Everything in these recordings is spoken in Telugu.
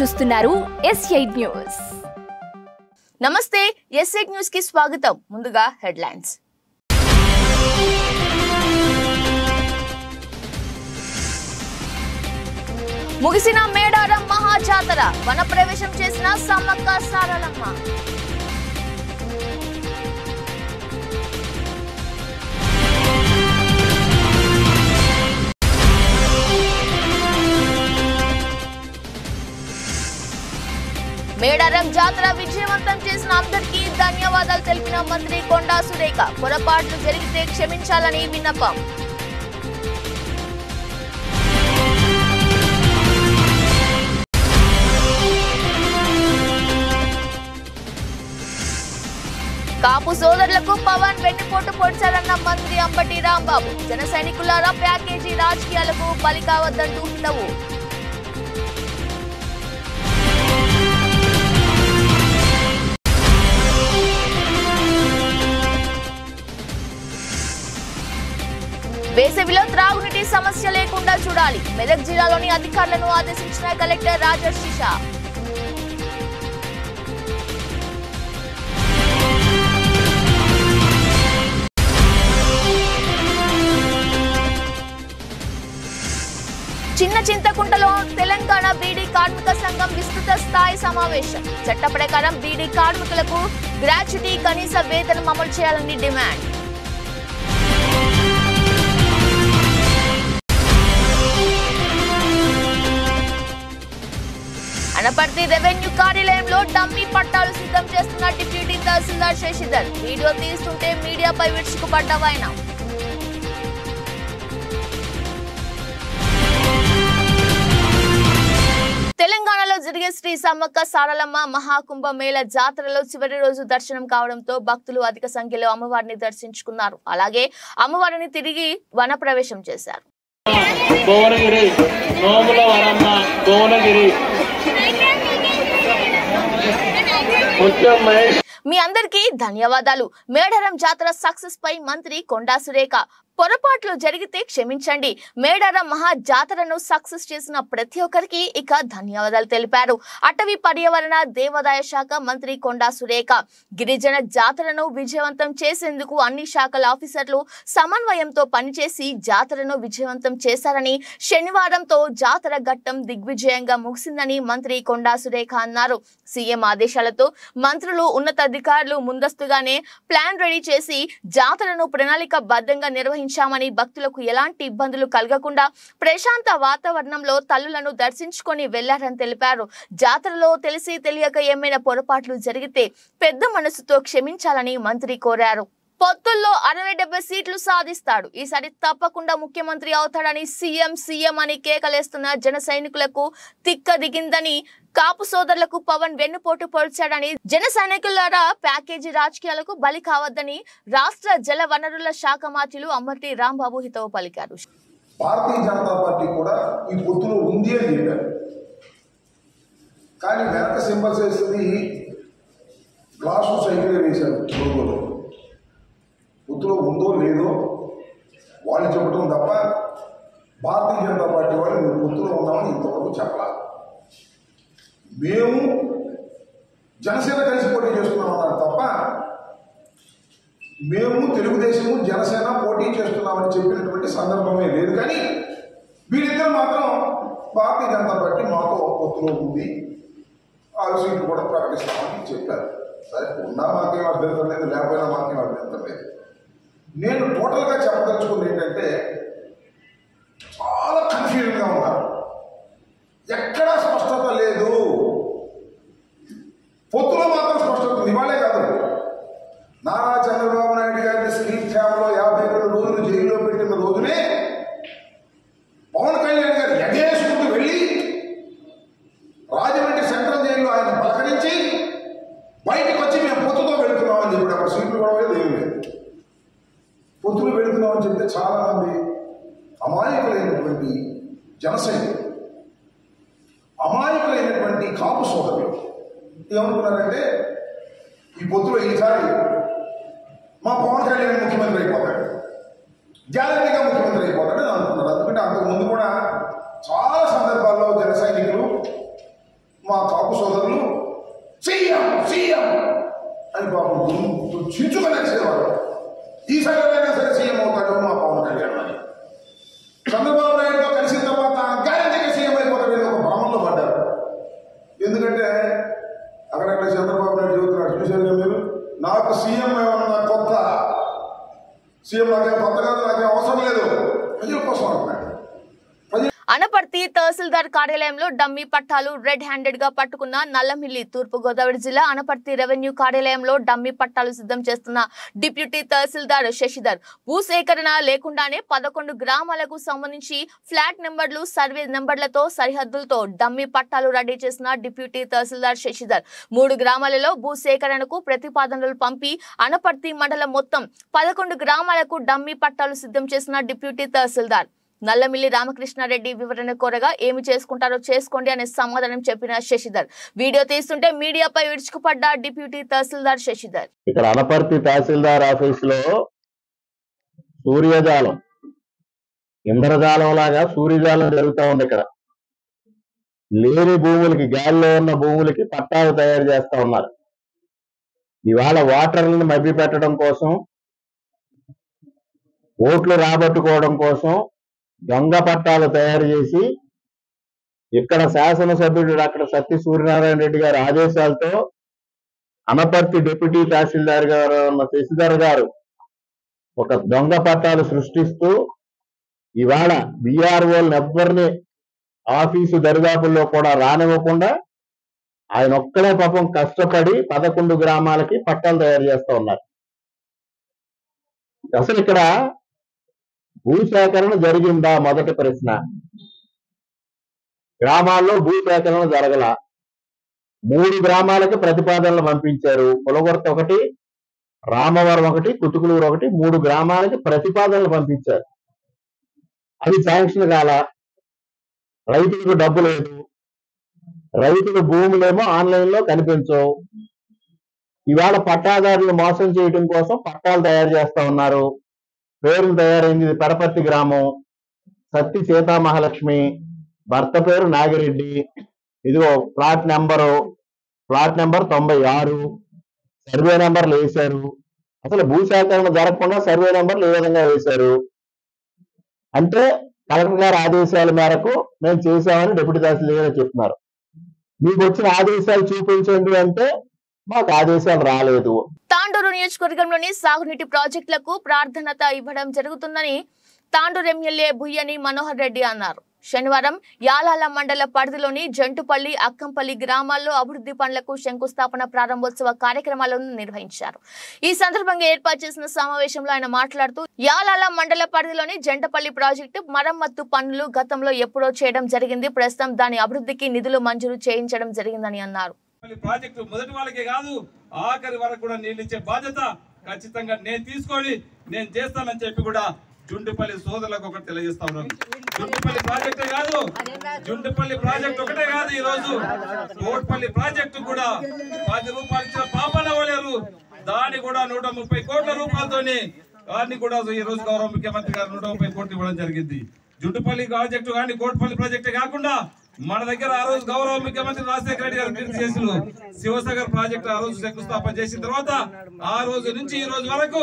చూస్తున్నారు S8 న్యూస్. నమస్తే, S8 న్యూస్ కి స్వాగతం. ముందుగా హెడ్లైన్స్. ముగిసిన మేడారం మహాజాతర, వన ప్రవేశం చేసిన సమ్మక్క సారలమ్మ. మేడారం జాతర విజయవంతం చేసిన అందరికీ ధన్యవాదాలు తెలిపిన మంత్రి కొండా సురేఖ. పొరపాట్లు జరిగితే క్షమించాలని విన్నపం. కాపు సోదరులకు పవన్ వెన్నుపోటు పొడిచారన్న మంత్రి అంబటి రాంబాబు. జన సైనికులారా ప్యాకేజీ రాజకీయాలకు బలి కావద్దంటూ హితవు. వేసవిలో త్రాగునీటి సమస్య లేకుండా చూడాలి. మెదక్ జిల్లాలోని అధికారులను ఆదేశించిన కలెక్టర్ రాజర్షిషా. చిన్న చింతకుంటలో తెలంగాణ బీడీ కార్మిక సంఘం విస్తృత స్థాయి సమావేశం. చట్ట ప్రకారం బీడీ కార్మికులకు గ్రాట్యుటీ కనీస వేతనం అమలు చేయాలని డిమాండ్. అనపర్తి రెవెన్యూ కార్యాలయంలో డమ్మీ పట్టాలు సిద్ధం చేస్తున్న డిప్యూటీ తహసీల్దార్ శశిధర్. వీడియో తీస్తుంటే మీడియాపై విరుచుకుపడ్డారు ఆయన. తెలంగాణలో జరిగే శ్రీ సమ్మక్క సారలమ్మ మహాకుంభ మేళ జాతరలో చివరి రోజు దర్శనం కావడంతో భక్తులు అధిక సంఖ్యలో అమ్మవారిని దర్శించుకున్నారు. అలాగే అమ్మవారిని తిరిగి వన ప్రవేశం చేశారు. మీ అందరికీ ధన్యవాదాలు. మేడారం జాతర సక్సెస్ పై మంత్రి కొండా సురేఖ. పొరపాట్లు జరిగితే క్షమించండి. మేడారం మహా జాతరను సక్సెస్ చేసిన ప్రతి ఒక్కరికి ఇక ధన్యవాదాలు తెలిపారు. అటవీ పర్యావరణ దేవాదాయ శాఖ మంత్రి కొండా సురేఖ. గిరిజన జాతరను విజయవంతం చేసేందుకు అన్ని శాఖల ఆఫీసర్లు సమన్వయంతో పనిచేసి జాతరను విజయవంతం చేశారని, శనివారంతో జాతర ఘట్టం దిగ్విజయంగా ముగిసిందని మంత్రి కొండా సురేఖ అన్నారు. సీఎం ఆదేశాలతో మంత్రులు, ఉన్నతాధికారులు ముందస్తుగానే ప్లాన్ రెడీ చేసి జాతరను ప్రణాళికాబద్ధంగా నిర్వహించామని, భక్తులకు ఎలాంటి ఇబ్బందులు కలగకుండా ప్రశాంత వాతావరణంలో తల్లులను దర్శించుకొని వెళ్లారని తెలిపారు. జాతరలో తెలిసి తెలియక ఏమైనా పొరపాట్లు జరిగితే పెద్ద మనసుతో క్షమించాలని మంత్రి కోరారు. పొత్తుల్లో 60-70 సీట్లు సాధిస్తాడు. ఈసారి తప్పకుండా ముఖ్యమంత్రి అవుతాడని సీఎం అని కేకలేస్తున్న జన సైనికులకు తిక్క దిగిందని, కాపు సోదరులకు పవన్ వెన్నుపోటు పొడిచాడని, జన సైనికులారా ప్యాకేజీ రాజకీయాలకు బలి కావద్దని రాష్ట్ర జల వనరుల శాఖ మంత్రులు అంబటి రాంబాబు హితవు పలికారు. భారతీయ జనతా పార్టీ కూడా ఈ పొత్తులో ఉంది అని చెప్పారు. కానీ వెనక సింబల్స్ వేస్తుంది గ్లాసు సైకిల్ వేశారు. పొత్తులో ఉందో లేదో వాళ్ళు చెప్పడం తప్ప భారతీయ జనతా పార్టీ వాళ్ళు మేము పొత్తులో ఉన్నామని ఇంతవరకు చెప్పాలి. మేము జనసేన కలిసి పోటీ చేస్తున్నామన్నారు తప్ప మేము తెలుగుదేశము జనసేన పోటీ చేస్తున్నామని చెప్పినటువంటి సందర్భమే లేదు. కానీ వీళ్ళిద్దరు మాత్రం భారతీయ జనతా పార్టీ మాతో పొత్తులో ఉంది, 6 సీట్లు కూడా ప్రకటిస్తామని చెప్పారు. సరే, ఉన్నా మాకేం అభ్యంతరం లేదు, లేకపోయినా మాకేం అభ్యంతరం లేదు. నేను టోటల్గా చెప్పదలుచుకుంది ఏంటంటే చాలా కన్ఫ్యూజన్గా ఉన్నారు. ఎక్కడా స్పష్టత లేదు. పొత్తులో మాత్రం స్పష్టత ఉంది. ఇవాళే కాదు, నారా చంద్రబాబు నాయుడు గారిని స్క్రీన్ క్యామ్లో 52 రోజులు జైల్లో పెట్టిన రోజునే పవన్ కళ్యాణ్ గారు ఎగేసుకుంటూ వెళ్ళి రాజమండ్రి సెంట్రల్ జైల్లో ఆయన పలకరించి బయటకు వచ్చి మేము పొత్తుతో వెళుతున్నామని చెప్పి అప్పుడు సీట్లు కూడా ఏమీ లేదు. పొత్తులు వెళుతున్నామని చెప్తే చాలా మంది అమాయకులైనటువంటి జనసైనికులు, అమాయకులైనటువంటి కాపు సోదరులు ఏమనుకున్నారంటే ఈ పొత్తులో ఈసారి మా పవన్ కళ్యాణ్ ముఖ్యమంత్రి అయిపోతాడు, గ్యారంటీగా ముఖ్యమంత్రి అయిపోతాడు అని అనుకున్నారు. ఎందుకంటే అంతకుముందు కూడా చాలా సందర్భాల్లో జన సైనికులు మా కాపు సోదరులు సీఎం సీఎం అని పాపం చించుకొని వచ్చేవారు. ఈసారి అయినా సరే సీఎం అవుతాడు మా పవన్ కళ్యాణ్ అని. చంద్రబాబు నాయుడుతో కలిసిన తర్వాత గ్యారెంటీగా సీఎం అయిపోతాడు ఒక భ్రమంలో పడ్డారు. ఎందుకంటే అక్కడక్కడ చంద్రబాబు నాయుడు చెబుతున్నాడు, చూశారుగా మీరు, నాకు సీఎం ఏమన్నా కొత్త, సీఎం నాకేం కొత్త కాదు, నాకేం అవసరం లేదు, ప్రజల కోసం అంటున్నాడు. అనపర్తి తహసీల్దార్ కార్యాలయంలో డమ్మీ పట్టాలు రెడ్ హ్యాండెడ్ గా పట్టుకున్న నల్లమిల్లి. తూర్పు గోదావరి జిల్లా అనపర్తి రెవెన్యూ కార్యాలయంలో డమ్మీ పట్టాలు సిద్ధం చేస్తున్న డిప్యూటీ తహసీల్దార్ శశిధర్ భూసేకరణ లేకుండానే 11 గ్రామాలకు సంబంధించి ఫ్లాట్ నెంబర్లు, సర్వే నెంబర్లతో సరిహద్దులతో డమ్మీ పట్టాలు రెడీ చేసిన డిప్యూటీ తహసీల్దార్ శశిధర్ 3 గ్రామాలలో భూసేకరణకు ప్రతిపాదనలు పంపి అనపర్తి మండలం మొత్తం 11 గ్రామాలకు డమ్మీ పట్టాలు సిద్ధం చేసిన డిప్యూటీ తహసీల్దార్ నల్లమిల్లి రామకృష్ణారెడ్డి వివరణ కోరగా ఏమి చేసుకుంటారో చేసుకోండి అనే సమాధానం చెప్పిన శశిధర్ వీడియో తీస్తుంటే మీడియాపై విరుచుకుపడ్డ డిప్యూటీ తహసీల్దార్ శశిధర్. ఇక్కడ అనపర్తి తహసీల్దార్ ఆఫీస్ లో సూర్యజాలం, ఇంద్రజాలం లాగా సూర్యజాలం జరుగుతూ ఉంది. ఇక్కడ లేని భూములకి, గాలిలో ఉన్న భూములకి పట్టాలు తయారు చేస్తా ఉన్నారు. ఇవాళ ఓటర్లను మభ్య పెట్టడం కోసం, ఓట్లు రాబట్టుకోవడం కోసం దొంగ పట్టాలు తయారు చేసి ఇక్కడ శాసనసభ్యుడు డాక్టర్ సత్య సూర్యనారాయణ రెడ్డి గారి ఆదేశాలతో అనపర్తి డిప్యూటీ తహసీల్దార్ గారు ఉన్న శశిధర్ గారు ఒక దొంగ పట్టాలు సృష్టిస్తూ ఇవాళ బీఆర్ఓలను ఎవ్వరిని ఆఫీసు దరిదాపుల్లో కూడా రానివ్వకుండా ఆయన ఒక్కడే పాపం కష్టపడి 11 గ్రామాలకి పట్టాలు తయారు చేస్తూ ఉన్నారు. అసలు ఇక్కడ భూసేకరణ జరిగిందా? మొదటి ప్రశ్న. గ్రామాల్లో భూసేకరణ జరగల. 3 గ్రామాలకి ప్రతిపాదనలు పంపించారు. పులగొర్త ఒకటి, రామవరం ఒకటి, కుతుకులూరు ఒకటి, 3 గ్రామాలకి ప్రతిపాదనలు పంపించారు. అది శాంక్షన్ కాల. రైతులకు డబ్బు లేదు, రైతుల భూములేమో ఆన్లైన్ లో కనిపించవు. ఇవాళ పట్టాదారులు మోసం చేయడం కోసం పట్టాలు తయారు చేస్తా ఉన్నారు. పేర్లు తయారైంది పెరపర్తి గ్రామం, సత్తి సీతామహాలక్ష్మి, భర్త పేరు నాగిరెడ్డి, ఇదిగో ప్లాట్ నెంబర్ 96, సర్వే నెంబర్లు వేశారు. అసలు భూసేకరణ జరగకుండా సర్వే నెంబర్లు ఏ విధంగా వేశారు అంటే కలెక్టర్ గారి ఆదేశాల మేరకు మేము చేశామని డిప్యూటీ తహసీల్దార్ గారు చెప్తున్నారు. మీకు వచ్చిన ఆదేశాలు చూపించండి అంటే మాకు ఆదేశాలు రాలేదు. తాండూరు నియోజకవర్గంలోని సాగునీటి ప్రాజెక్టులకు ప్రాధాన్యత ఇవ్వడం జరుగుతుందని తాండూరు ఎమ్మెల్యే బుయ్యని మనోహర్ రెడ్డి అన్నారు. శనివారం యాలాల మండల పరిధిలోని జంటుపల్లి, అక్కంపల్లి గ్రామాల్లో అభివృద్ధి పనులకు శంకుస్థాపన, ప్రారంభోత్సవ కార్యక్రమాలను నిర్వహించారు. ఈ సందర్భంగా ఏర్పాటు చేసిన సమావేశంలో ఆయన మాట్లాడుతూ యాలాల మండల పరిధిలోని జంటపల్లి ప్రాజెక్టు మరమ్మత్తు పనులు గతంలో ఎప్పుడో చేయడం జరిగింది. ప్రస్తుతం దాని అభివృద్ధికి నిధులు మంజూరు చేయించడం జరిగిందని అన్నారు. ప్రాజెక్టు మొదటి వాళ్ళకే కాదు ఆఖరి వరకు కూడా నీళ్ళు ఇచ్చే బాధ్యత ఖచ్చితంగా నేను తీసుకొని నేను చేస్తానని చెప్పి కూడా జుంటుపల్లి సోదరులకు ఒకటి తెలియజేస్తా ఉన్నాను. జుంటుపల్లి ప్రాజెక్టే కాదు, జుంటుపల్లి ప్రాజెక్ట్ ఒకటే కాదు, ఈ రోజు కోట్పల్లి ప్రాజెక్టు కూడా 10 రూపాయలు ఇచ్చిన పాపన అవ్వలేరు. దాన్ని కూడా 130 కోట్ల రూపాయలతోని దాన్ని కూడా ఈ రోజు గౌరవ ముఖ్యమంత్రి గారు 130 కోట్లు ఇవ్వడం జరిగింది. జుంటుపల్లి ప్రాజెక్టు కానీ కోట్పల్లి ప్రాజెక్టే కాకుండా మన దగ్గర ఆ రోజు గౌరవ ముఖ్యమంత్రి రాజశేఖర రెడ్డి గారు కీర్తి చేసిన శివసాగర్ ప్రాజెక్టు ఆ రోజు శంకుస్థాపన చేసిన తర్వాత ఆ రోజు నుంచి ఈ రోజు వరకు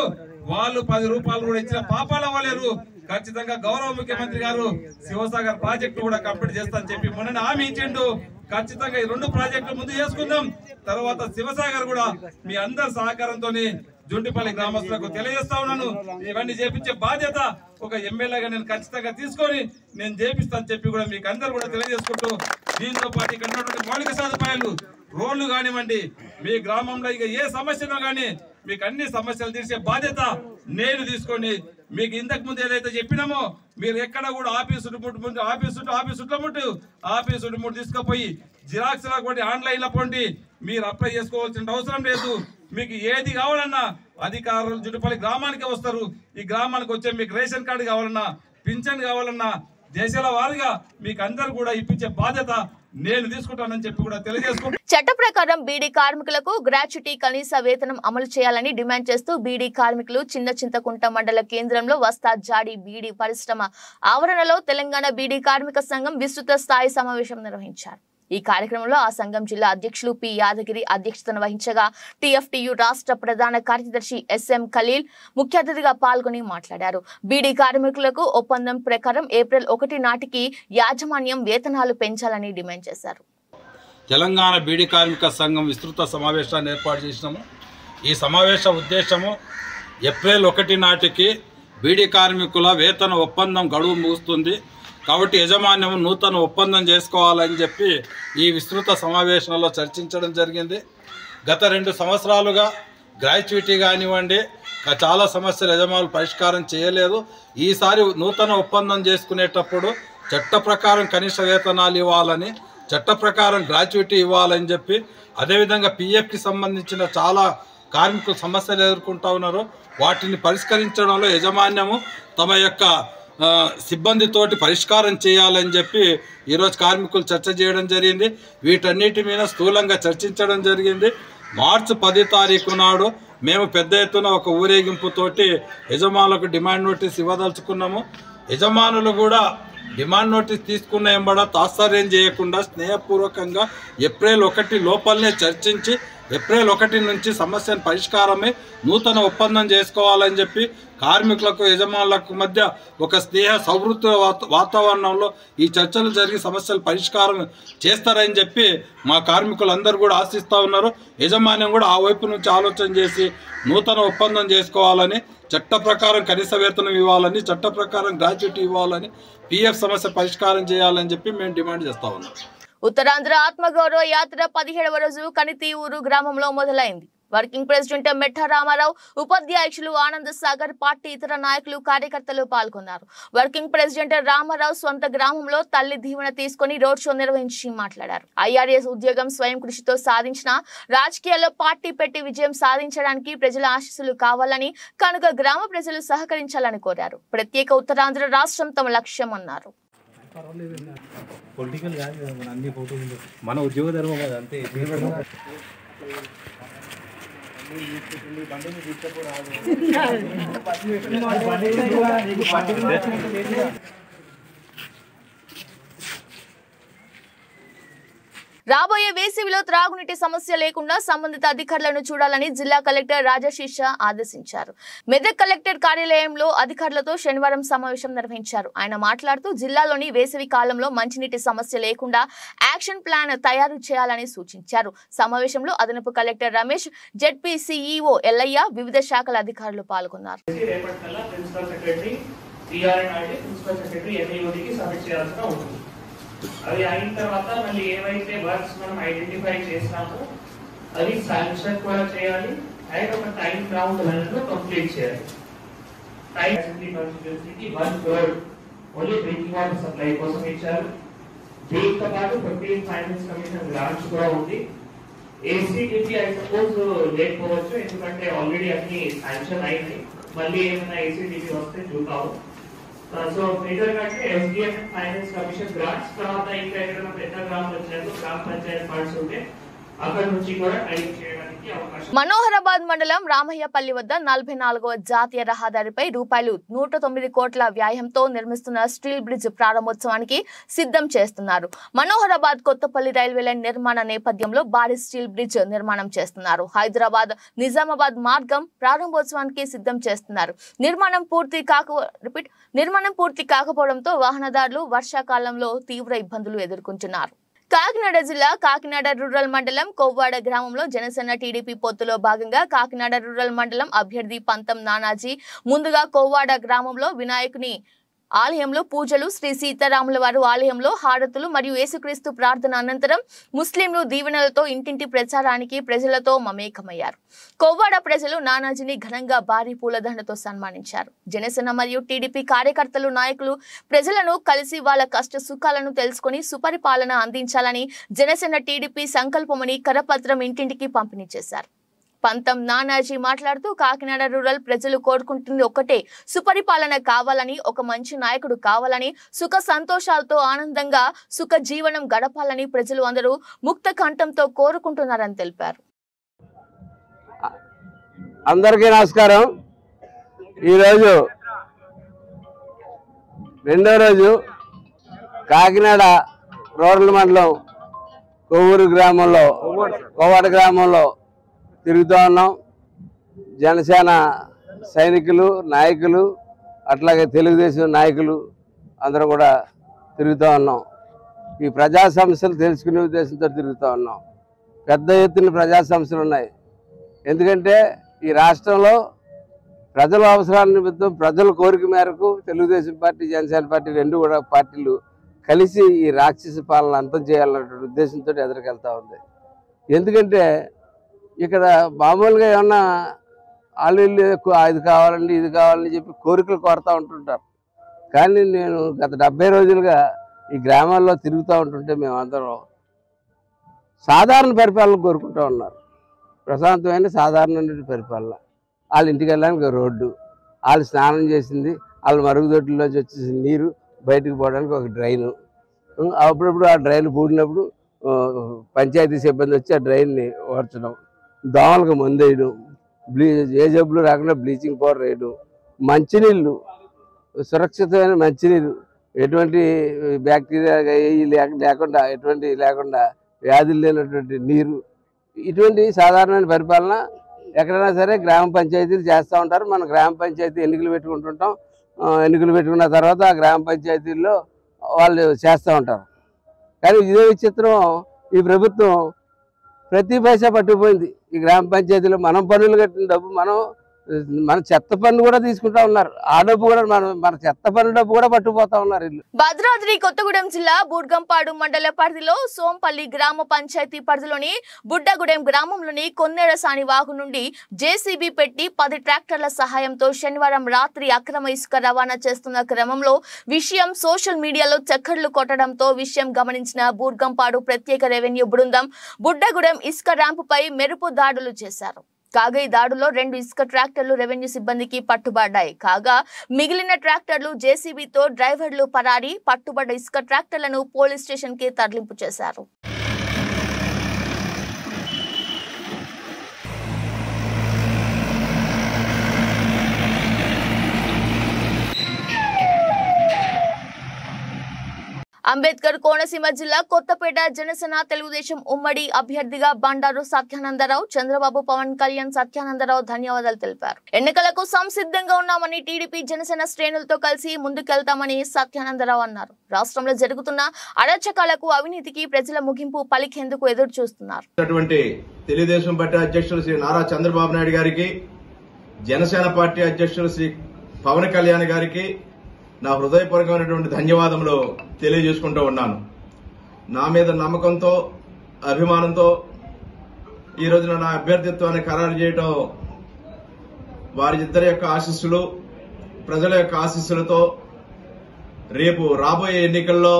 వాళ్ళు 10 రూపాయలు కూడా ఇచ్చిన పాపాలు అవ్వలేరు. ఖచ్చితంగా గౌరవ ముఖ్యమంత్రి గారు శివసాగర్ ప్రాజెక్టు కూడా కంప్లీట్ చేస్తానని చెప్పి మొన్న హామీ ఇచ్చిండు. ఖచ్చితంగా ఈ 2 ప్రాజెక్టులు ముందు చేసుకుందాం. తర్వాత శివసాగర్ కూడా మీ అందరి సహకారంతో జుంటిపల్లి గ్రామస్తులకు తెలియజేస్తా ఉన్నాను. ఇవన్నీ చేపించే బాధ్యత ఒక ఎమ్మెల్యేగా నేను ఖచ్చితంగా తీసుకొని నేను చేపిస్తాను చెప్పి కూడా మీకు అందరు కూడా తెలియజేసుకుంటూ, దీంతో పాటు ఇక్కడ ఉన్నటువంటి మౌలిక సదుపాయాలు, రోడ్లు కానివ్వండి, మీ గ్రామంలో ఇక ఏ సమస్యనో కానీ మీకు అన్ని సమస్యలు తీర్చే బాధ్యత నేను తీసుకొని మీకు ఇంతకు ముందు ఏదైతే చెప్పినామో మీరు ఎక్కడ కూడా ఆఫీసు తీసుకుపోయి జిరాక్స్ కూడా ఆన్లైన్ లో పోండి, మీరు అప్లై చేసుకోవాల్సిన అవసరం లేదు. మీకు ఏది కావాలన్నా అధికారులు జుట్టుపల్లి గ్రామానికి వస్తారు. ఈ గ్రామానికి వచ్చే మీకు రేషన్ కార్డు కావాలన్నా, పింఛన్ కావాలన్నా దేశాల వారిగా మీకు అందరు కూడా ఇప్పించే బాధ్యత నేను తీసుకుంటానని చెప్పి కూడా తెలియజేసుకుంటాను. చట్ట ప్రకారం బీడీ కార్మికులకు గ్రాట్యుటీ కనీస వేతనం అమలు చేయాలని డిమాండ్ చేస్తూ బీడీ కార్మికులు చిన్న చింతకుంట మండల కేంద్రంలో వస్తాద్ జాడి బీడీ పరిశ్రమ ఆవరణలో తెలంగాణ బీడీ కార్మిక సంఘం విస్తృత స్థాయి సమావేశం నిర్వహించారు. ఈ కార్యక్రమంలో ఆ సంఘం జిల్లా అధ్యక్షులు పి యాదగిరి అధ్యక్షతన వహించగా టీఎఫ్టీయు రాష్ట్ర ప్రధాన కార్యదర్శి ఎస్ఎం ఖలీల్ ముఖ్య అతిథిగా పాల్గొని మాట్లాడారు. బీడీ కార్మికులకు ఒప్పందం ప్రకారం ఏప్రిల్ 1 నాటికి యాజమాన్యం వేతనాలు పెంచాలని డిమాండ్ చేశారు. తెలంగాణ బీడీ కార్మిక సంఘం విస్తృత సమావేశాన్ని ఏర్పాటు చేసినాము. ఈ సమావేశ ఉద్దేశము ఏప్రిల్ 1 నాటికి బీడీ కార్మికుల వేతన ఒప్పందం గడువు ముగుస్తుంది కాబట్టి యజమాన్యం నూతన ఒప్పందం చేసుకోవాలని చెప్పి ఈ విస్తృత సమావేశంలో చర్చించడం జరిగింది. గత 2 సంవత్సరాలుగా గ్రాట్యుటీ కానివ్వండి చాలా సమస్యలు యజమానులు పరిష్కారం చేయలేదు. ఈసారి నూతన ఒప్పందం చేసుకునేటప్పుడు చట్ట ప్రకారం కనీస వేతనాలు ఇవ్వాలని, చట్ట ప్రకారం గ్రాట్యుటీ ఇవ్వాలని చెప్పి, అదేవిధంగా పిఎఫ్కి సంబంధించిన చాలా కార్మికులు సమస్యలు ఎదుర్కొంటూ ఉన్నారు. వాటిని పరిష్కరించడంలో యజమాన్యము తమ యొక్క సిబ్బందితోటి పరిష్కారం చేయాలని చెప్పి ఈరోజు కార్మికులు చర్చ చేయడం జరిగింది. వీటన్నిటి మీద స్థూలంగా చర్చించడం జరిగింది. మార్చి 10 తారీఖు నాడు మేము పెద్ద ఎత్తున ఒక ఊరేగింపుతోటి యజమానులకు డిమాండ్ నోటీస్ ఇవ్వదలుచుకున్నాము. యజమానులు కూడా డిమాండ్ నోటీస్ తీసుకున్న ఎంబడ తాత్సార్యం చేయకుండా స్నేహపూర్వకంగా ఏప్రిల్ 1 లోపలనే చర్చించి ఏప్రిల్ 1 నుంచి సమస్యను పరిష్కారమే నూతన ఒప్పందం చేసుకోవాలని చెప్పి కార్మికులకు యజమానులకు మధ్య ఒక స్నేహ సౌహృద వాతావరణంలో ఈ చర్చలు జరిగి సమస్యలు పరిష్కారం చేస్తారని చెప్పి మా కార్మికులందరూ కూడా ఆశిస్తూ ఉన్నారు. యజమాన్యం కూడా ఆ వైపు నుంచి ఆలోచన చేసి నూతన ఒప్పందం చేసుకోవాలని, చట్ట ప్రకారం కనీస వేతనం ఇవ్వాలని, చట్ట ప్రకారం గ్రాట్యుటీ ఇవ్వాలని, పిఎఫ్ సమస్య పరిష్కారం చేయాలని చెప్పి మేము డిమాండ్ చేస్తూ ఉన్నాం. ఉత్తరాంధ్ర ఆత్మగౌరవ యాత్ర 17వ రోజు కనితీఊరు గ్రామంలో మొదలైంది. వర్కింగ్ ప్రెసిడెంట్ మెట్ట రామారావు, ఉపాధ్యక్షులు ఆనంద్ సాగర్, పార్టీ ఇతర నాయకులు, కార్యకర్తలు పాల్గొన్నారు. వర్కింగ్ ప్రెసిడెంట్ రామారావు సొంత గ్రామంలో తల్లి దీవెన తీసుకుని రోడ్ షో నిర్వహించి మాట్లాడారు. ఐఆర్ఎస్ ఉద్యోగం స్వయం కృషితో సాధించిన రాజకీయాల్లో పార్టీ పెట్టి విజయం సాధించడానికి ప్రజల ఆశీస్సులు కావాలని, కనుక గ్రామ ప్రజలు సహకరించాలని కోరారు. ప్రత్యేక ఉత్తరాంధ్ర రాష్ట్రం తమ లక్ష్యం అన్నారు. పొలిటికల్ కాదు మన అన్ని ఫోటోలు మన ఉద్యోగ ధర్మం అది అంతే. రాబోయే వేసవిలో త్రాగునీటి సమస్య లేకుండా సంబంధిత అధికారులను చూడాలని జిల్లా కలెక్టర్ రాజశేష ఆదేశించారు. మెదక్ కలెక్టర్ కార్యాలయంలో అధికారులతో శనివారం సమావేశం నిర్వహించారు. ఆయన మాట్లాడుతూ జిల్లాలోని వేసవి కాలంలో మంచినీటి సమస్య లేకుండా యాక్షన్ ప్లాన్ తయారు చేయాలని సూచించారు. సమావేశంలో అదనపు collector Ramesh, ZP CEO Yellaiah, వివిధ శాఖల అధికారులు పాల్గొన్నారు. అవి అయిన తర్వాత మళ్ళీ ఏవైతే వర్క్స్ మనం ఐడెంటిఫై చేసినామో అవి శాంక్షన్ కూడా చేయాలి అండ్ ఒక టైం రౌండ్ లో కంప్లీట్ చేయాలి. టైం అసెంబ్లీ కాన్స్టిట్యూన్సీకి 1/3 ఓన్లీ డ్రింకింగ్ వాటర్ సప్లై కోసం ఇచ్చారు. దీంతో పాటు 15 ఫైనాన్స్ కమిషన్ గ్రాంట్స్ కూడా ఉంది. ఏసీడీపీ ఐ సపోజ్ లేకపోవచ్చు, ఎందుకంటే ఆల్రెడీ అన్ని శాంక్షన్ అయింది. మళ్ళీ ఏమైనా ఏసీడీపీ వస్తే చూద్దాము. సో మేజర్ గా ఎస్డిఎం ఫైనాన్స్ కమిషన్ గ్రాంట్స్, తర్వాత ఇంకా ఏదైనా పెద్ద గ్రామ పంచాయత్ ఫండ్స్ ఉంటే అక్కడ నుంచి కూడా టైప్ చేయడానికి అవకాశం. మనోహరాబాద్ మండలం రామయ్యపల్లి వద్ద 44వ జాతీయ రహదారిపై ₹109 కోట్ల వ్యయంతో నిర్మిస్తున్న స్టీల్ బ్రిడ్జ్ ప్రారంభోత్సవానికి సిద్ధం చేస్తున్నారు. మనోహరాబాద్ కొత్తపల్లి రైల్వే లైన్ నిర్మాణ నేపథ్యంలో భారీ స్టీల్ బ్రిడ్జ్ నిర్మాణం చేస్తున్నారు. హైదరాబాద్ నిజామాబాద్ మార్గం ప్రారంభోత్సవానికి సిద్ధం చేస్తున్నారు. నిర్మాణం పూర్తి కాకపోవడంతో వాహనదారులు వర్షాకాలంలో తీవ్ర ఇబ్బందులు ఎదుర్కొంటున్నారు. కాకినాడ జిల్లా కాకినాడ రూరల్ మండలం కొవ్వాడ గ్రామంలో జనసేన టీడీపీ పొత్తులో భాగంగా కాకినాడ రూరల్ మండలం అభ్యర్థి పంతం నానాజీ ముందుగా కొవ్వాడ గ్రామంలో వినాయకుని ఆలయంలో పూజలు, శ్రీ సీతారాముల వారు ఆలయంలో హారతులు మరియు యేసుక్రీస్తు ప్రార్థన అనంతరం ముస్లింలు దీవెనలతో ఇంటింటి ప్రచారానికి ప్రజలతో మమేకమయ్యారు. కొవ్వాడ ప్రజలు నానాజీని ఘనంగా భారీ పూలదండతో సన్మానించారు. జనసేన మరియు టీడీపీ కార్యకర్తలు, నాయకులు ప్రజలను కలిసి వాళ్ళ కష్ట సుఖాలను తెలుసుకుని సుపరిపాలన అందించాలని జనసేన టీడీపీ సంకల్పమని కరపత్రం ఇంటింటికి పంపిణీ చేశారు. పంతం నానాజీ మాట్లాడుతూ కాకినాడ రూరల్ ప్రజలు కోరుకుంటుంది ఒక్కటే, సుపరిపాలన కావాలని, ఒక మంచి నాయకుడు కావాలని, సుఖ సంతోషాలతో ఆనందంగా సుఖ జీవనం గడపాలని ప్రజలు అందరూ ముక్త కంఠంతో కోరుకుంటున్నారని తెలిపారు. అందరికీ నమస్కారం. ఈరోజు రెండో రోజు కాకినాడ రూరల్ మండలం కోవాడ గ్రామంలో తిరుగుతూ ఉన్నాం. జనసేన సైనికులు, నాయకులు, అట్లాగే తెలుగుదేశం నాయకులు అందరూ కూడా తిరుగుతూ ఉన్నాం. ఈ ప్రజా సమస్యలు తెలుసుకునే ఉద్దేశంతో తిరుగుతూ ఉన్నాం. పెద్ద ఎత్తున ప్రజా సమస్యలు ఉన్నాయి. ఎందుకంటే ఈ రాష్ట్రంలో ప్రజల అవసరాల నిమిత్తం, ప్రజల కోరిక మేరకు తెలుగుదేశం పార్టీ, జనసేన పార్టీ రెండు కూడా పార్టీలు కలిసి ఈ రాక్షస పాలన అంతం చేయాలన్నటువంటి ఉద్దేశంతో ఎదురుకెళ్తా ఉంది. ఎందుకంటే ఇక్కడ మామూలుగా ఏమన్నా వాళ్ళు అది కావాలండి, ఇది కావాలని చెప్పి కోరికలు కోరుతూ ఉంటుంటారు. కానీ నేను గత 70 రోజులుగా ఈ గ్రామాల్లో తిరుగుతూ ఉంటుంటే మేమందరం సాధారణ పరిపాలన కోరుకుంటూ ఉన్నారు. ప్రశాంతమైన సాధారణమైన పరిపాలన. వాళ్ళ ఇంటికి వెళ్ళడానికి రోడ్డు, వాళ్ళు స్నానం చేసింది, వాళ్ళ మరుగుదొడ్లోంచి వచ్చేసి నీరు, బయటకు పోవడానికి ఒక డ్రైను. అప్పుడప్పుడు ఆ డ్రైన్ పూడినప్పుడు పంచాయతీ సిబ్బంది వచ్చి ఆ డ్రైన్ని ఓర్చడం, దోమలకు మందు వేయడం, ఏ జబ్బులు రాకుండా బ్లీచింగ్ పౌడర్ వేయడం, మంచినీళ్ళు, సురక్షితమైన మంచినీరు, ఎటువంటి బ్యాక్టీరియా లేకుండా, ఎటువంటి లేకుండా వ్యాధులు లేనటువంటి నీరు, ఇటువంటి సాధారణమైన పరిపాలన ఎక్కడైనా సరే గ్రామ పంచాయతీలు చేస్తూ ఉంటారు. మనం గ్రామ పంచాయతీ ఎన్నికలు పెట్టుకుంటుంటాం. ఎన్నికలు పెట్టుకున్న తర్వాత ఆ గ్రామ పంచాయతీల్లో వాళ్ళు చేస్తూ ఉంటారు. కానీ ఇదే విచిత్రం, ఈ ప్రభుత్వం ప్రతి పైసా పట్టుకుపోయింది. ఈ గ్రామ పంచాయతీలో మనం పన్నులు కట్టిన డబ్బు మన చెత్త పన్ను కూడా తీసుకుంటా ఉన్నారు. ఆ డబ్బు కూడా మన చెత్త పన్ను డబ్బు కూడా పట్టుకుపోతా ఉన్నారు వీళ్ళు. భద్రాద్రి కొత్తగూడెం జిల్లా బూర్గంపాడు మండల పరిధిలో సోంపల్లి గ్రామ పంచాయతీ పరిధిలోని బుడ్డగూడెం గ్రామంలోని కొన్నేరసాని వాగు నుండి జేసీబీ పెట్టి 10 ట్రాక్టర్ల సహాయంతో శనివారం రాత్రి అక్రమ ఇసుక రవాణా చేస్తున్న క్రమంలో విషయం సోషల్ మీడియాలో చక్కర్లు కొట్టడంతో విషయం గమనించిన బూర్గంపాడు ప్రత్యేక రెవెన్యూ బృందం బుడ్డగూడెం ఇసుక ర్యాంపుపై మెరుపు దాడులు చేశారు. కాగా ఈ దాడులో 2 ఇసుక ట్రాక్టర్లు రెవెన్యూ సిబ్బందికి పట్టుబడ్డాయి. కాగా మిగిలిన ట్రాక్టర్లు జేసీబీతో డ్రైవర్లు పరారి. పట్టుబడ్డ ఇసుక ట్రాక్టర్లను పోలీస్ స్టేషన్ కి తరలింపు చేశారు. అంబేద్కర్ కోనసీమ జిల్లా కొత్తపేట జనసేన తెలుగుదేశం ఉమ్మడి అభ్యర్థిగా బండారు సత్యానందరావు చంద్రబాబు, పవన్ కళ్యాణ్ సత్యానందరావు ధన్యవాదాలు తెలిపారు. ఎన్నికలకు సంసిద్ధంగా ఉన్నామని, టీడీపీ జనసేన శ్రేణులతో కలిసి ముందుకెళ్తామని సత్యానందరావు అన్నారు. రాష్ట్రంలో జరుగుతున్న అరాచకాలకు, అవినీతికి ప్రజల ముగింపు పలికేందుకు ఎదురు చూస్తున్నారు. తెలుగుదేశం పార్టీ అధ్యక్షులు శ్రీ నారా చంద్రబాబు నాయుడు గారికి, జనసేన పార్టీ అధ్యక్షులు శ్రీ పవన్ కళ్యాణ్ గారికి నా హృదయపూర్వకమైనటువంటి ధన్యవాదములు తెలియజేసుకుంటూ ఉన్నాను. నా మీద నమ్మకంతో, అభిమానంతో ఈ రోజున నా అభ్యర్థిత్వాన్ని ఖరారు చేయడం వారిద్దరి యొక్క ఆశీస్సులు, ప్రజల యొక్క ఆశీస్సులతో రేపు రాబోయే ఎన్నికల్లో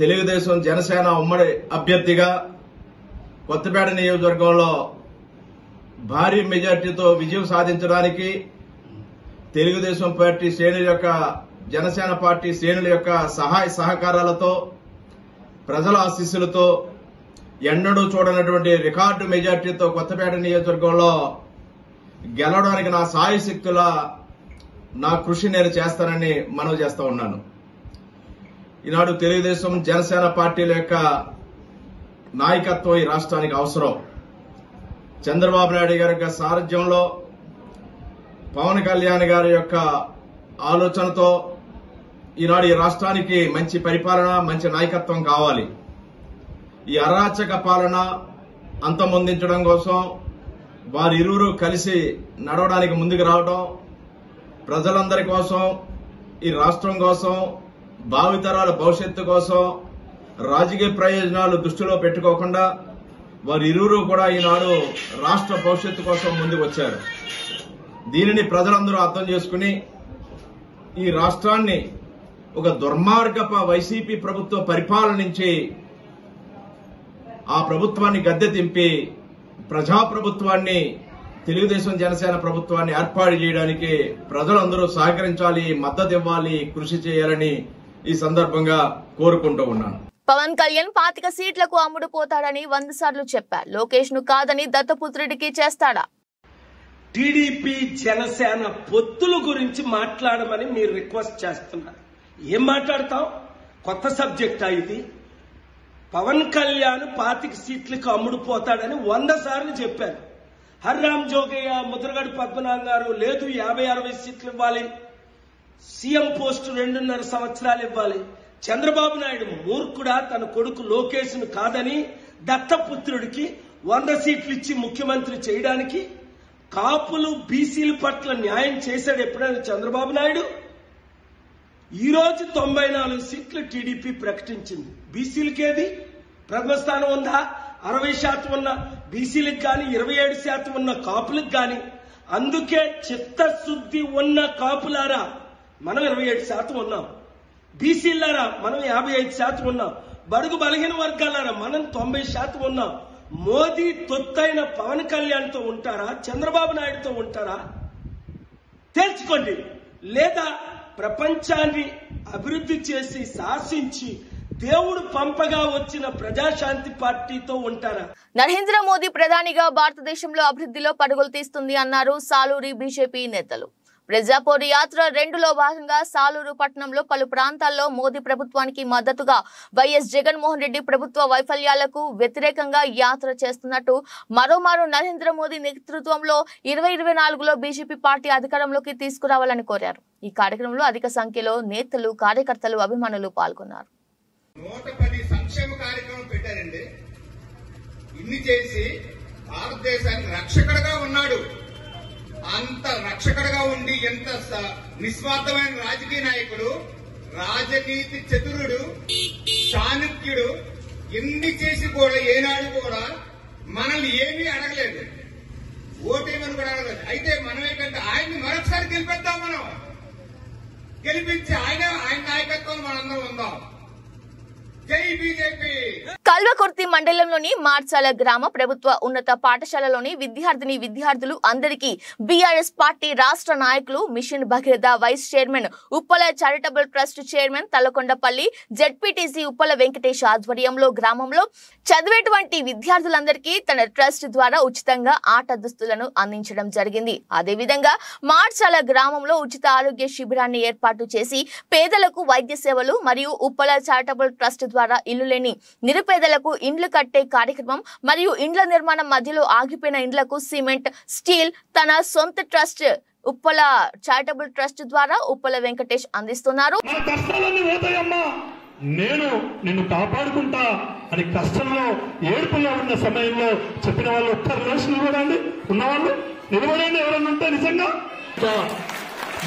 తెలుగుదేశం జనసేన ఉమ్మడి అభ్యర్థిగా కొత్తపేట నియోజకవర్గంలో భారీ మెజార్టీతో విజయం సాధించడానికి తెలుగుదేశం పార్టీ శ్రేణుల యొక్క, జనసేన పార్టీ శ్రేణుల యొక్క సహాయ సహకారాలతో, ప్రజల ఆశీస్సులతో ఎన్నడూ చూడనటువంటి రికార్డు మెజార్టీతో కొత్తపేట నియోజకవర్గంలో గెలవడానికి నా సాయశక్తుల నా కృషి నేను చేస్తానని మనవి చేస్తా ఉన్నాను. ఈనాడు తెలుగుదేశం జనసేన పార్టీల యొక్క నాయకత్వం ఈ రాష్ట్రానికి అవసరం. చంద్రబాబు నాయుడు గారి యొక్క సారథ్యంలో, పవన్ కళ్యాణ్ గారి యొక్క ఆలోచనతో ఈనాడు ఈ రాష్ట్రానికి మంచి పరిపాలన, మంచి నాయకత్వం కావాలి. ఈ అరాచక పాలన అంతమొందించడం కోసం వారిరువురు కలిసి నడవడానికి ముందుకు రావడం, ప్రజలందరి కోసం, ఈ రాష్ట్రం కోసం, భావితరాల భవిష్యత్తు కోసం రాజకీయ ప్రయోజనాలు దృష్టిలో పెట్టుకోకుండా వారిరువురు కూడా ఈనాడు రాష్ట్ర భవిష్యత్తు కోసం ముందుకు వచ్చారు. దీనిని ప్రజలందరూ అర్థం చేసుకుని ఈ రాష్ట్రాన్ని ఒక దుర్మార్గపు వైసీపీ ప్రభుత్వ పరిపాలన నుంచి ఆ ప్రభుత్వాన్ని గద్దె దింపి ప్రజాప్రభుత్వాన్ని, తెలుగుదేశం జనసేన ప్రభుత్వాన్ని ఏర్పాటు చేయడానికి ప్రజలందరూ సహకరించాలి, మద్దతు ఇవ్వాలి, కృషి చేయాలని ఈ సందర్భంగా కోరుకుంటూ ఉన్నాను. పవన్ కళ్యాణ్ 25 సీట్లకు అమ్ముడు పోతాడని 100 సార్లు చెప్పారు. లోకేష్ ను కాదని దత్తపుత్రుడికి చేస్తాడా? టీడీపీ జనసేన పొత్తుల గురించి మాట్లాడమని మీరు రిక్వెస్ట్ చేస్తున్నారు. ఏం మాట్లాడతాం? కొత్త సబ్జెక్టా ఇది? పవన్ కళ్యాణ్ 25 సీట్లకు అమ్ముడుపోతాడని 100 సార్లు చెప్పారు. హర్రామ్ జోగయ్య, ముద్రగడ పద్మనాభం గారు లేదు 50-60 సీట్లు ఇవ్వాలి, సీఎం పోస్టు 2.5 సంవత్సరాలు ఇవ్వాలి. చంద్రబాబు నాయుడు మూర్ఖుడా తన కొడుకు లోకేష్ ను కాదని దత్తపుత్రుడికి 100 సీట్లు ఇచ్చి ముఖ్యమంత్రి చేయడానికి? కాపులు బీసీల పట్ల న్యాయం చేశాడు ఎప్పుడైనా చంద్రబాబు నాయుడు? ఈ రోజు 94 సీట్లు టీడీపీ ప్రకటించింది. బీసీలకేది ప్రథమ స్థానం ఉందా? 60% ఉన్న బీసీలకు కానీ 27% ఉన్న కాపులకు కానీ. అందుకే చిత్తశుద్ధి ఉన్న కాపులారా మనం 27% ఉన్నాం, బీసీలారా మనం 55% ఉన్నాం, బడుగు బలహీన వర్గాలారా మనం 90% ఉన్నాం. మోదీ తొత్తైన పవన్ కళ్యాణ్తో ఉంటారా, చంద్రబాబు నాయుడుతో ఉంటారా? తేల్చుకోండి. లేదా ప్రపంచాన్ని అభివృద్ధి చేసి శాసించి దేవుడు పంపగా వచ్చిన ప్రజాశాంతి పార్టీతో ఉంటారా? నరేంద్ర మోదీ ప్రధానిగా భారతదేశంలో అభివృద్ధిలో పరుగులు తీస్తుంది అన్నారు సాలూరి బీజేపీ నేతలు. ప్రజాపోరు యాత్ర 2లో భాగంగా సాలూరు పట్టణంలో పలు ప్రాంతాల్లో మోదీ ప్రభుత్వానికి మద్దతుగా వైఎస్ జగన్మోహన్ రెడ్డి ప్రభుత్వ వైఫల్యాలకు వ్యతిరేకంగా యాత్ర చేస్తున్నట్టు, మరోమారు నరేంద్ర మోదీ నేతృత్వంలో 2024లో బీజేపీ పార్టీ అధికారంలోకి తీసుకురావాలని కోరారు. ఈ కార్యక్రమంలో అధిక సంఖ్యలో నేతలు, కార్యకర్తలు, అభిమానులు పాల్గొన్నారు. 110 సంక్షేమ కార్యక్రమం పెట్టారండి. ఇన్ని చేసి భారతదేశానికి రక్షకుడుగా ఉన్నాడు. అంత రక్షకుడుగా ఉండి ఎంత నిస్వార్థమైన రాజకీయ నాయకుడు, రాజనీతి చతురుడు, చాణక్యుడు, ఎన్ని చేసి కూడా ఏనాడు కూడా మనల్ని ఏమీ అడగలేదు, ఓటేమని కూడా అడగలేదు. అయితే మనం ఏంటంటే ఆయన్ని మరొకసారి గెలిపిద్దాం, మనం గెలిపించి ఆయన నాయకత్వం మనందరం ఉందాం. జై బీజేపీ. కల్వకుర్తి మండలంలోని మార్చాల గ్రామ ప్రభుత్వ ఉన్నత పాఠశాలలోని విద్యార్థులు అందరికీ బీఆర్ఎస్ పార్టీ రాష్ట్ర నాయకులు, mission Bhagiratha vice chairman, Uppala charitable trust chairman Talakondapalli ZPTC Uppala Venkatesh ఆధ్వర్యంలో గ్రామంలో చదివేటువంటి విద్యార్థులందరికీ తన ట్రస్ట్ ద్వారా ఉచితంగా ఆట దుస్తులను అందించడం జరిగింది. అదేవిధంగా మార్చాల గ్రామంలో ఉచిత ఆరోగ్య శిబిరాన్ని ఏర్పాటు చేసి పేదలకు వైద్య సేవలు మరియు ఉప్పల చారిటబుల్ ట్రస్ట్ ద్వారా ఇల్లు లేని నిరుపేదలకు ఇండ్లు కట్టే కార్యక్రమం మరియు ఇండ్ల నిర్మాణం మధ్యలో ఆగిపోయిన ఇండ్లకు సిమెంట్, స్టీల్ తన సొంత ట్రస్ట్ ఉప్పల చారిటబుల్ ట్రస్ట్ ద్వారా ఉప్పల వెంకటేష్ అందిస్తున్నారు. నేను నిన్ను కాపాడుకుంటా అని కష్టంలో ఏడుపులో ఉన్న సమయంలో చెప్పిన వాళ్ళు ఒక్కరు లేచి నిలబడండి. ఉన్నవాళ్ళు నిలబడండి. ఎవరన్నా ఉంటే నిజంగా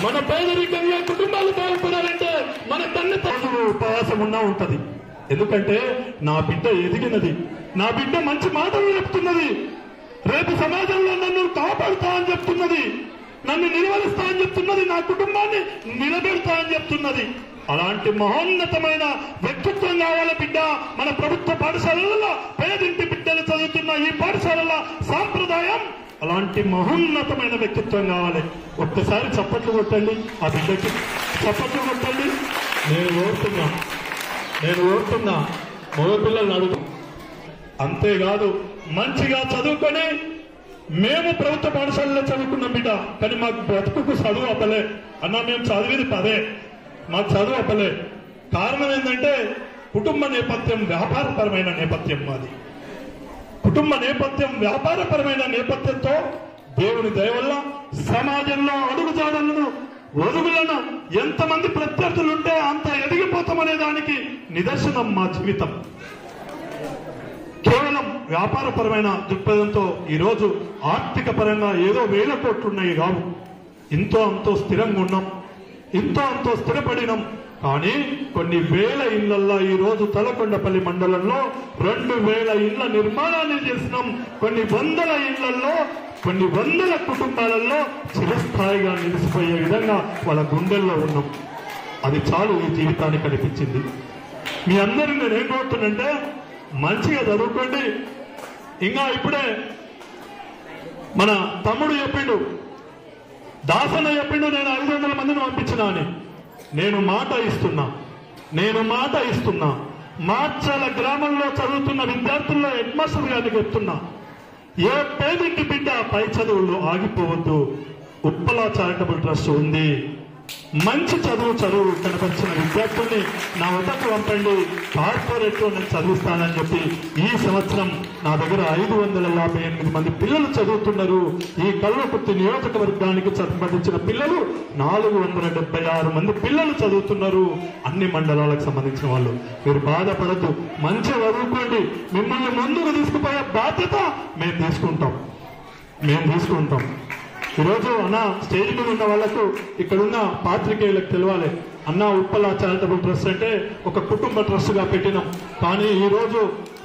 మన పేదరికంగా కుటుంబాలు బాగుపడాలంటే మన తల్లి ఉపవాసం ఉన్నా ఉంటది. ఎందుకంటే నా బిడ్డ ఎదిగినది, నా బిడ్డ మంచి మాటలు చెప్తున్నది, రేపు సమాజంలో నన్ను కాపాడుతా అని చెప్తున్నది, నన్ను నిలవలుస్తా అని చెప్తున్నది, నా కుటుంబాన్ని నిలబెడతా అని చెప్తున్నది. అలాంటి మహోన్నతమైన వ్యక్తిత్వం కావాలి బిడ్డ. మన ప్రభుత్వ పాఠశాలలలో పేదింటి బిడ్డలు చదువుతున్న ఈ పాఠశాలల సాంప్రదాయం అలాంటి మహోన్నతమైన వ్యక్తిత్వం కావాలి. ఒక్కసారి చప్పట్లు కొట్టండి, ఆ బిడ్డకి చప్పట్లు కొట్టండి. నేను ఓడుతున్నా మగపిల్లల్ని అడుగు. అంతేకాదు మంచిగా చదువుకొని మేము ప్రభుత్వ పాఠశాలలో చదువుకున్నాం బిడ్డ, కానీ మాకు బ్రతుకుకు చదువు అప్పలే అన్నా. మేము చదివేది పదే, మాకు చదువు అప్పలే. కారణం ఏంటంటే కుటుంబ నేపథ్యం వ్యాపారపరమైన నేపథ్యం మాది. కుటుంబ నేపథ్యం వ్యాపారపరమైన నేపథ్యంతో దేవుని దయ వల్ల సమాజంలో అడుగుజాడలను ఒదుగులను ఎంతమంది ప్రత్యర్థులుంటే అంత ఎదిగిపోతామనే దానికి నిదర్శనం మా జీవితం. కేవలం వ్యాపారపరమైన దృక్పథంతో ఈరోజు ఆర్థిక పరంగా ఏదో 1000 కోట్లున్నాయి కావు. ఇంతో అంతో స్థిరంగా ఉన్నాం, ఇంతో అంతో స్థిరపడినాం. కానీ కొన్ని వేల ఇళ్లల్లో ఈరోజు తలకొండపల్లి మండలంలో 2000 ఇళ్ల నిర్మాణాన్ని చేసినాం. కొన్ని వందల ఇళ్లలో, కొన్ని వందల కుటుంబాలలో చిరస్థాయిగా నిలిచిపోయే విధంగా వాళ్ళ గుండెల్లో ఉన్నాం. అది చాలు ఈ జీవితానికి అనిపించింది. మీ అందరినీ నేను ఏం కోరుతున్నంటే మంచిగా చదువుకోండి. ఇంకా ఇప్పుడే మన తమ్ముడు చెప్పిండు, దాసన్న చెప్పిండు, నేను 500 మందిని పంపించినా అని. నేను మాట ఇస్తున్నా. మార్చాల గ్రామంలో చదువుతున్న విద్యార్థుల్లో హెడ్ మాస్టర్ గారికి చెప్తున్నా, ఏ పేదింటి బిడ్డ పై చదువుల్లో ఆగిపోవద్దు. ఉప్పల చారిటబుల్ ట్రస్ట్ ఉంది. మంచి చదువు కనపరిచిన విద్యార్థుల్ని నా వద్దకు పంపండి, కార్పొరేట్లో నేను చదివిస్తానని చెప్పి ఈ సంవత్సరం నా దగ్గర 558 మంది పిల్లలు చదువుతున్నారు. ఈ కల్వకుర్తి నియోజకవర్గానికి సంబంధించిన పిల్లలు 476 మంది పిల్లలు చదువుతున్నారు. అన్ని మండలాలకు సంబంధించిన వాళ్ళు. మీరు బాధపడద్దు, మంచిగా చదువుకోండి. మిమ్మల్ని ముందుకు తీసుకుపోయే బాధ్యత మేము తీసుకుంటాం. ఈరోజు అన్న స్టేజ్ మీద ఉన్న వాళ్లకు, ఇక్కడున్న పాత్రికేయులకు తెలియాలి, అన్న ఉప్పల చారిటబుల్ ట్రస్ట్ అంటే ఒక కుటుంబ ట్రస్ట్ గా పెట్టినాం. కానీ ఈరోజు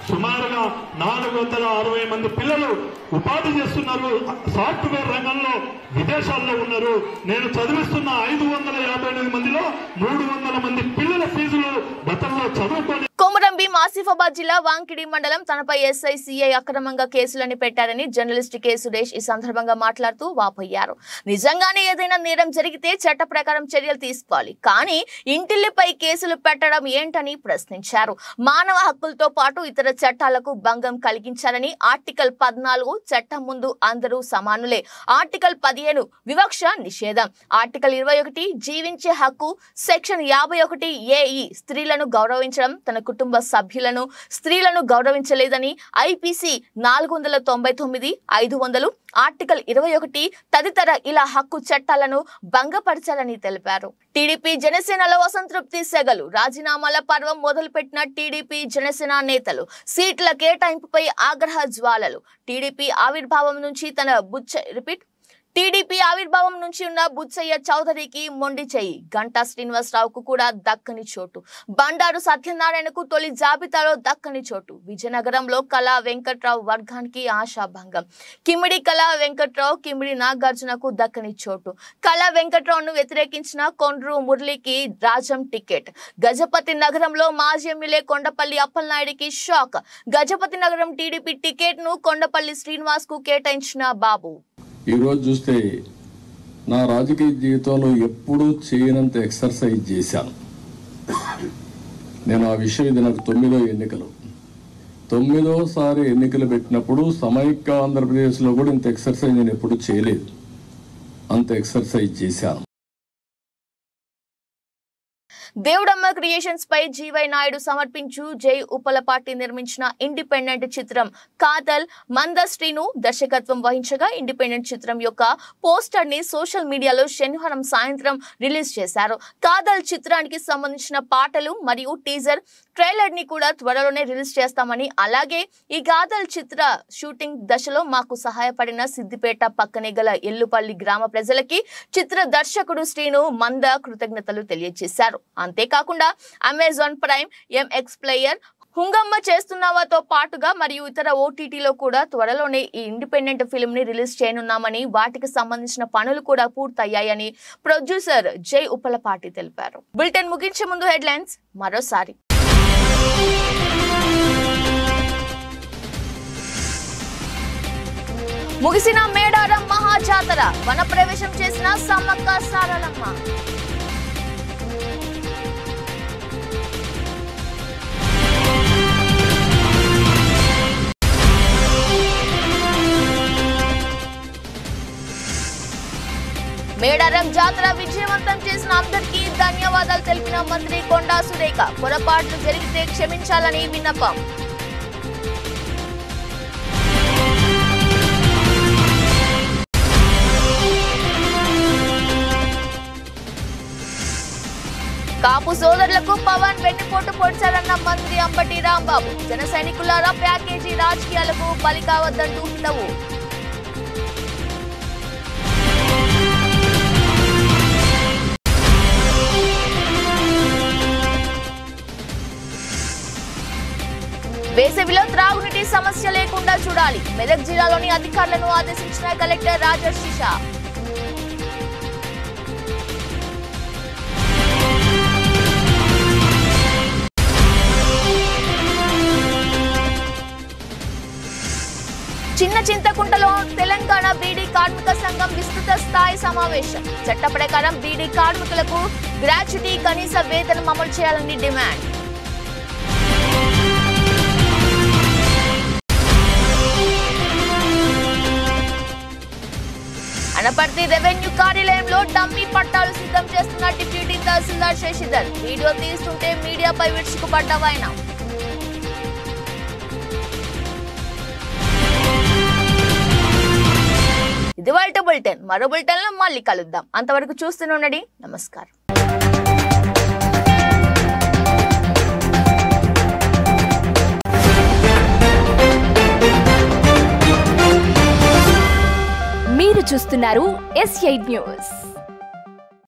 సుమారుగా 460 మంది పిల్లలు ఉపాధి చేస్తున్నారు. సాఫ్ట్వేర్ రంగంలో విదేశాల్లో ఉన్నారు. నేను చదివిస్తున్న 558 మందిలో 300 మంది పిల్లల ఫీజులు గతంలో చదువుకొని. కొమరం భీం ఆసిఫాబాద్ జిల్లా వాంకిడి మండలం తనపై ఎస్ఐ సిఐ అక్రమంగా కేసులని పెట్టారని జర్నలిస్ట్ కె సురేష్ ఈ సందర్భంగా మాట్లాడుతూ వాపోయారు. నిజంగానే ఏదైనా నేరం జరిగితే చట్ట ప్రకారం చర్యలు తీసుకోవాలి, కానీ ఇంటిల్లిపై కేసులు పెట్టడం ఏంటని ప్రశ్నించారు. మానవ హక్కులతో పాటు ఇతర చట్టాలకు భంగం కలిగించారని ఆర్టికల్ 14 చట్టం ముందు అందరూ సమానులే, ఆర్టికల్ 15 వివక్ష నిషేధం, ఆర్టికల్ 21 జీవించే హక్కు, సెక్షన్ 51 ఏఈ స్త్రీలను గౌరవించడం, తన కుటుంబ సభ్యులను స్త్రీలను గౌరవించలేదని ఐపీసీ 499 500 ఆర్టికల్ 21 తదితర ఇలా హక్కు చట్టాలను భంగపరచాలని తెలిపారు. టీడీపీ జనసేనలో అసంతృప్తి సెగలు, రాజీనామాల పర్వం మొదలుపెట్టిన టీడీపీ జనసేన నేతలు, సీట్ల కేటాయింపుపై ఆగ్రహ జ్వాలలు. టీడీపీ ఆవిర్భావం నుంచి ఉన్న బుచ్చయ్య చౌదరికి మొండి చెయ్యి, గంటా శ్రీనివాసరావుకు కూడా దక్కని చోటు, బండారు సత్యనారాయణకు తొలి జాబితాలో దక్కని చోటు, విజయనగరంలో కళా వెంకట్రావు వర్గానికి ఆశాభంగం, కిమిడి కళా వెంకట్రావు కిమిడి నాగార్జునకు దక్కని చోటు, కళా వెంకట్రావును వ్యతిరేకించిన కొండ్రు మురళికి రాజం టికెట్, గజపతి నగరంలో మాజీ ఎమ్మెల్యే కొండపల్లి అప్పలనాయుడికి షాక్, గజపతి నగరం టీడీపీ టికెట్ ను కొండపల్లి శ్రీనివాస్ కు కేటాయించిన బాబు. ఈరోజు చూస్తే నా రాజకీయ జీవితంలో ఎప్పుడూ చేయనంత ఎక్సర్సైజ్ చేశాను నేను. ఆ విషయం ఇది నాకు 9వ ఎన్నికలు, 9వసారి ఎన్నికలు పెట్టినప్పుడు సమైక్య ఆంధ్రప్రదేశ్లో కూడా ఇంత ఎక్సర్సైజ్ నేను ఎప్పుడు చేయలేదు. అంత ఎక్సర్సైజ్ చేశాను. దేవుడమ్మ క్రియేషన్స్ పై జీవై నాయుడు సమర్పించు జై ఉప్పలపాటి నిర్మించిన ఇండిపెండెంట్ చిత్రం కాదల్ మందశ్రీను దర్శకత్వం వహించగా ఇండిపెండెంట్ చిత్రం యొక్క పోస్టర్ ని సోషల్ మీడియాలో శనివారం సాయంత్రం రిలీజ్ చేశారు. కాదల్ చిత్రానికి సంబంధించిన పాటలు మరియు టీజర్ ట్రైలర్ ని కూడా త్వరలోనే రిలీజ్ చేస్తామని, అలాగే ఈ కాదల్ చిత్ర షూటింగ్ దశలో మాకు సహాయపడిన సిద్దిపేట పక్కనే గల ఎల్లుపల్లి గ్రామ ప్రజలకి చిత్ర దర్శకుడు శ్రీను మంద కృతజ్ఞతలు తెలియజేశారు. అంతేకాకుండా అమెజాన్ ప్రైమ్, ఎంఎక్స్ ప్లేయర్, హుంగమ్మ చేస్తున్నావాతో పాటుగా మరియు ఇతర ఓటీటీలో కూడా త్వరలోనే ఈ ఇండిపెండెంట్ ఫిల్మ్ ని రిలీజ్ చేయనున్నామని, వాటికి సంబంధించిన పనులు కూడా పూర్తయ్యాయని ప్రొడ్యూసర్ జై ఉప్పలపాటి తెలిపారు. బులెటిన్ ముగించే ముందు హెడ్లైన్స్ మరోసారి. ముగిసిన మేడారం మహాజాతర, వన ప్రవేశం చేసిన సమ్మక్క సారలమ్మ. మేడారం జాతర విజయవంతం చేసిన అందరికీ ధన్యవాదాలు తెలిపిన మంత్రి కొండా సురేఖ, పొరపాట్లు జరిగితే క్షమించాలని విన్నపం. కాపు సోదరులకు పవన్ వెన్నుపోటు పొడిచారన్న మంత్రి అంబటి రాంబాబు, జన సైనికులారా ప్యాకేజీ రాజకీయాలకు బలి కావద్దంటూ హితవు. వేసవిలో త్రాగునీటి సమస్య లేకుండా చూడాలి, మెదక్ జిల్లాలోని అధికారులను ఆదేశించిన కలెక్టర్ రాజర్షి షా. చిన్న చింతకుంటలో తెలంగాణ బీడీ కార్మిక సంఘం విస్తృత స్థాయి సమావేశం, చట్ట ప్రకారం బీడీ కార్మికులకు గ్రాట్యుటీ కనీస వేతనం అమలు చేయాలని డిమాండ్. అనపర్తి రెవెన్యూ కార్యాలయంలో డమ్మీ పట్టాలు సిద్ధం చేస్తున్న డిప్యూటీ తహసీల్దార్ శశిధర్ వీడియో తీస్తుంటే మీడియాపై విరుచుకుపడ్డారు ఆయన. ఇది వాళ్ళ బులెటిన్. మరో బులెటిన్ లో మళ్ళీ కలుద్దాం. అంతవరకు చూస్తూనే ఉండండి. నమస్కారం. మీరు చూస్తున్నారు S8 న్యూస్.